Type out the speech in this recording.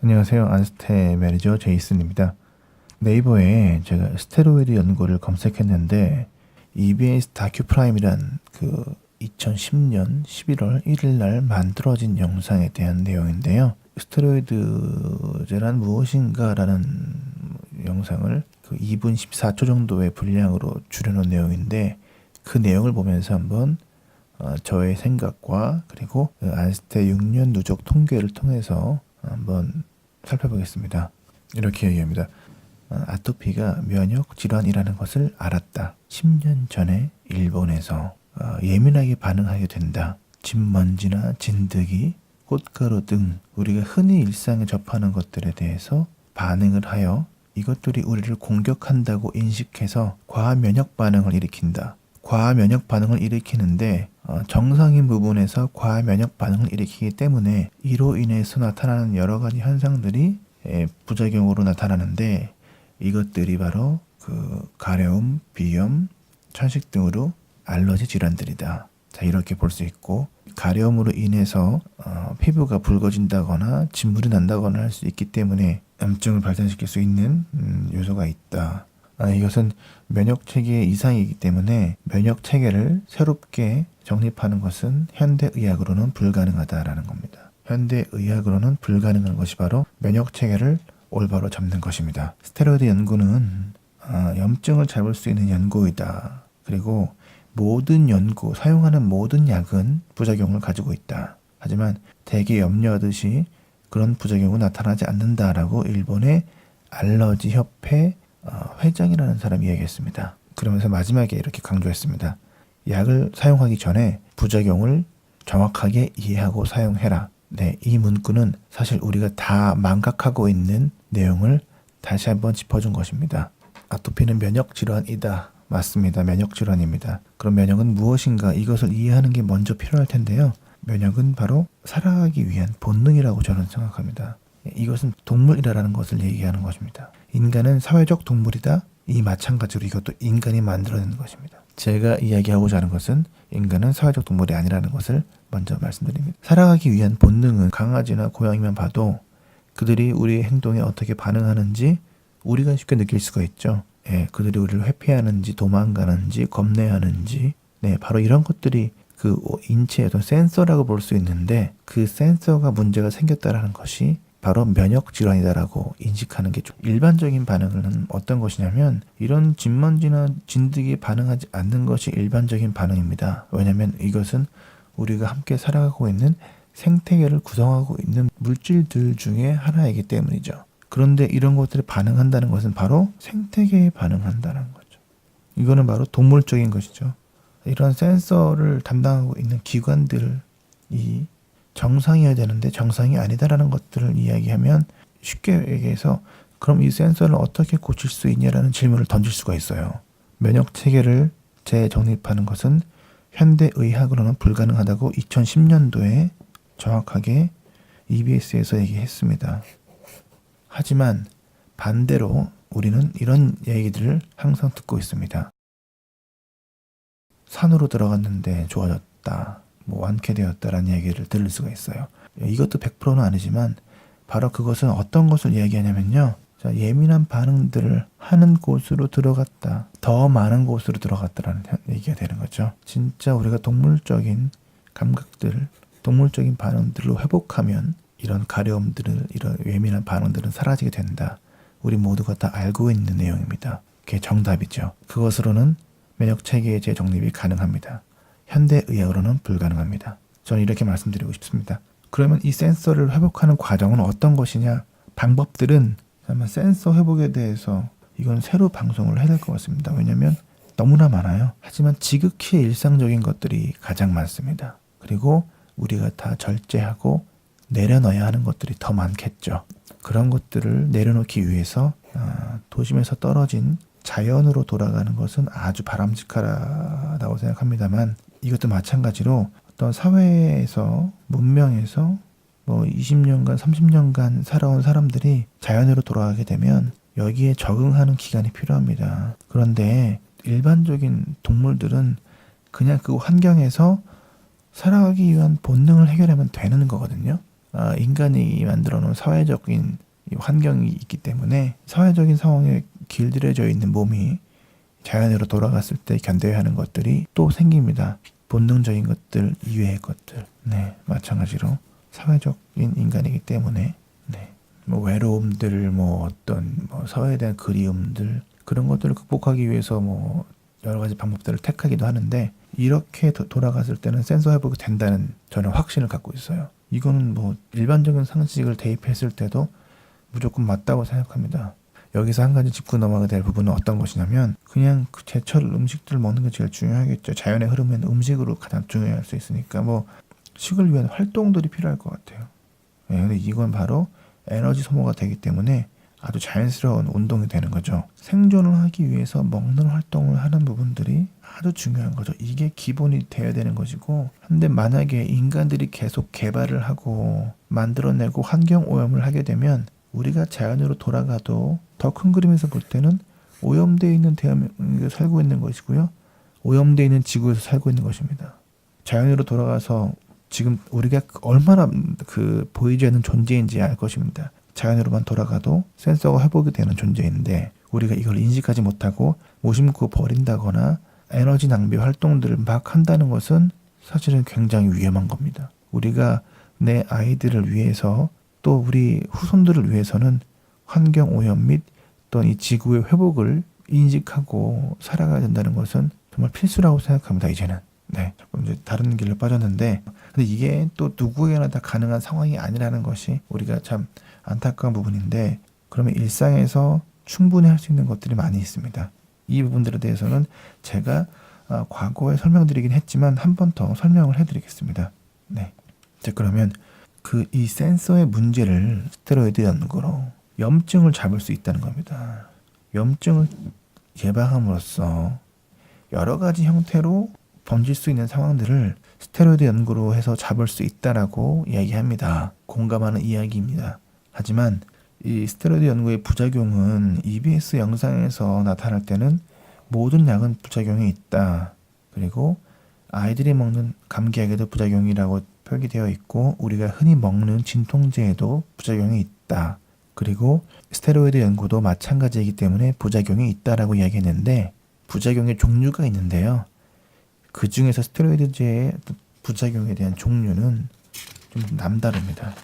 안녕하세요. 안스테 매니저 제이슨입니다. 네이버에 제가 스테로이드 연구를 검색했는데 EBS 다큐프라임이란 그 2010년 11월 1일 날 만들어진 영상에 대한 내용인데요. 스테로이드제란 무엇인가라는 영상을 그 2분 14초 정도의 분량으로 줄여놓은 내용인데 그 내용을 보면서 한번 저의 생각과 그리고 안스테 6년 누적 통계를 통해서 한번 살펴보겠습니다. 이렇게 얘기합니다. 아토피가 면역 질환이라는 것을 알았다. 10년 전에 일본에서 예민하게 반응하게 된다. 진먼지나 진드기, 꽃가루 등 우리가 흔히 일상에 접하는 것들에 대해서 반응을 하여 이것들이 우리를 공격한다고 인식해서 과면역 반응을 일으킨다. 과면역 반응을 일으키는데 정상인 부분에서 과면역 반응을 일으키기 때문에 이로 인해서 나타나는 여러 가지 현상들이 부작용으로 나타나는데 이것들이 바로 그 가려움, 비염, 천식 등으로 알러지 질환들이다. 자, 이렇게 볼 수 있고 가려움으로 인해서 피부가 붉어진다거나 진물이 난다거나 할 수 있기 때문에 염증을 발생시킬 수 있는 요소가 있다. 이것은 면역 체계의 이상이기 때문에 면역 체계를 새롭게 정립하는 것은 현대의학으로는 불가능하다라는 겁니다. 현대의학으로는 불가능한 것이 바로 면역 체계를 올바로 잡는 것입니다. 스테로이드 연구는 염증을 잡을 수 있는 연고이다. 그리고 모든 연고, 사용하는 모든 약은 부작용을 가지고 있다. 하지만 대개 염려하듯이 그런 부작용은 나타나지 않는다라고 일본의 알러지 협회 회장이라는 사람이 이야기했습니다. 그러면서 마지막에 이렇게 강조했습니다. 약을 사용하기 전에 부작용을 정확하게 이해하고 사용해라. 네, 이 문구는 사실 우리가 다 망각하고 있는 내용을 다시 한번 짚어준 것입니다. 아토피는 면역 질환이다. 맞습니다. 면역 질환입니다. 그럼 면역은 무엇인가? 이것을 이해하는 게 먼저 필요할 텐데요. 면역은 바로 살아가기 위한 본능이라고 저는 생각합니다. 이것은 동물이라는 것을 얘기하는 것입니다. 인간은 사회적 동물이다. 이 마찬가지로 이것도 인간이 만들어내는 것입니다. 제가 이야기하고자 하는 것은 인간은 사회적 동물이 아니라는 것을 먼저 말씀드립니다. 살아가기 위한 본능은 강아지나 고양이만 봐도 그들이 우리의 행동에 어떻게 반응하는지 우리가 쉽게 느낄 수가 있죠. 그들이 우리를 회피하는지 도망가는지 겁내하는지 바로 이런 것들이 그 인체의 어떤 센서라고 볼 수 있는데 그 센서가 문제가 생겼다라는 것이 바로 면역 질환이다라고 인식하는 게 좀 일반적인 반응은 어떤 것이냐면 이런 진먼지나 진드기에 반응하지 않는 것이 일반적인 반응입니다. 왜냐하면 이것은 우리가 함께 살아가고 있는 생태계를 구성하고 있는 물질들 중에 하나이기 때문이죠. 그런데 이런 것들이 반응한다는 것은 바로 생태계에 반응한다는 거죠. 이거는 바로 동물적인 것이죠. 이런 센서를 담당하고 있는 기관들이 정상이어야 되는데 정상이 아니다라는 것들을 이야기하면 쉽게 얘기해서 그럼 이 센서를 어떻게 고칠 수 있냐라는 질문을 던질 수가 있어요. 면역 체계를 재정립하는 것은 현대의학으로는 불가능하다고 2010년도에 정확하게 EBS에서 얘기했습니다. 하지만 반대로 우리는 이런 얘기들을 항상 듣고 있습니다. 산으로 들어갔는데 좋아졌다. 완쾌되었다라는 얘기를 들을 수가 있어요. 이것도 100%는 아니지만 바로 그것은 어떤 것을 이야기하냐면요. 자, 예민한 반응들을 하는 곳으로 들어갔다. 더 많은 곳으로 들어갔다라는 얘기가 되는 거죠. 진짜 우리가 동물적인 감각들, 동물적인 반응들로 회복하면 이런 가려움들을, 이런 예민한 반응들은 사라지게 된다. 우리 모두가 다 알고 있는 내용입니다. 그게 정답이죠. 그것으로는 면역 체계의 재정립이 가능합니다. 현대의학으로는 불가능합니다. 저는 이렇게 말씀드리고 싶습니다. 그러면 이 센서를 회복하는 과정은 어떤 것이냐? 방법들은 아마 센서 회복에 대해서 이건 새로 방송을 해야 될 것 같습니다. 왜냐하면 너무나 많아요. 하지만 지극히 일상적인 것들이 가장 많습니다. 그리고 우리가 다 절제하고 내려놔야 하는 것들이 더 많겠죠. 그런 것들을 내려놓기 위해서 도심에서 떨어진 자연으로 돌아가는 것은 아주 바람직하다고 생각합니다만 이것도 마찬가지로 어떤 사회에서 문명에서 20년간 30년간 살아온 사람들이 자연으로 돌아가게 되면 여기에 적응하는 기간이 필요합니다. 그런데 일반적인 동물들은 그냥 그 환경에서 살아가기 위한 본능을 해결하면 되는 거거든요. 인간이 만들어 놓은 사회적인 이 환경이 있기 때문에 사회적인 상황에 길들여져 있는 몸이 자연으로 돌아갔을 때 견뎌야 하는 것들이 또 생깁니다. 본능적인 것들 이외의 것들. 네, 마찬가지로 사회적인 인간이기 때문에 네, 뭐 외로움들, 뭐 어떤 뭐 사회에 대한 그리움들 그런 것들을 극복하기 위해서 뭐 여러 가지 방법들을 택하기도 하는데 이렇게 돌아갔을 때는 센서 회복이 된다는 저는 확신을 갖고 있어요. 이거는 뭐 일반적인 상식을 대입했을 때도 무조건 맞다고 생각합니다. 여기서 한 가지 짚고 넘어가게 될 부분은 어떤 것이냐면 그냥 그 제철 음식들 먹는 게 제일 중요하겠죠. 자연의 흐름은 음식으로 가장 중요할 수 있으니까 뭐 식을 위한 활동들이 필요할 것 같아요. 네, 근데 이건 바로 에너지 소모가 되기 때문에 아주 자연스러운 운동이 되는 거죠. 생존을 하기 위해서 먹는 활동을 하는 부분들이 아주 중요한 거죠. 이게 기본이 되어야 되는 것이고, 근데 만약에 인간들이 계속 개발을 하고 만들어내고 환경 오염을 하게 되면 우리가 자연으로 돌아가도 더 큰 그림에서 볼 때는 오염되어 있는 대한민국에 살고 있는 것이고요. 오염되어 있는 지구에서 살고 있는 것입니다. 자연으로 돌아가서 지금 우리가 얼마나 보이지 않는 존재인지 알 것입니다. 자연으로만 돌아가도 센서가 회복이 되는 존재인데 우리가 이걸 인식하지 못하고 무심코 버린다거나 에너지 낭비 활동들을 막 한다는 것은 사실은 굉장히 위험한 겁니다. 우리가 내 아이들을 위해서 또 우리 후손들을 위해서는 환경 오염 및 또는 이 지구의 회복을 인식하고 살아가야 된다는 것은 정말 필수라고 생각합니다. 이제는. 네, 조금 이제 다른 길로 빠졌는데 근데 이게 또 누구에게나 다 가능한 상황이 아니라는 것이 우리가 참 안타까운 부분인데 그러면 일상에서 충분히 할 수 있는 것들이 많이 있습니다. 이 부분들에 대해서는 제가 과거에 설명드리긴 했지만 한 번 더 설명을 해드리겠습니다. 네, 자 그러면 이 센서의 문제를 스테로이드 연구로 염증을 잡을 수 있다는 겁니다. 염증을 예방함으로써 여러 가지 형태로 번질 수 있는 상황들을 스테로이드 연구로 해서 잡을 수 있다라고 이야기합니다. 공감하는 이야기입니다. 하지만 이 스테로이드 연구의 부작용은 EBS 영상에서 나타날 때는 모든 약은 부작용이 있다. 그리고 아이들이 먹는 감기약에도 부작용이라고 표기되어 있고 우리가 흔히 먹는 진통제에도 부작용이 있다. 그리고 스테로이드 연구도 마찬가지이기 때문에 부작용이 있다라고 이야기했는데 부작용의 종류가 있는데요. 그 중에서 스테로이드제의 부작용에 대한 종류는 좀 남다릅니다.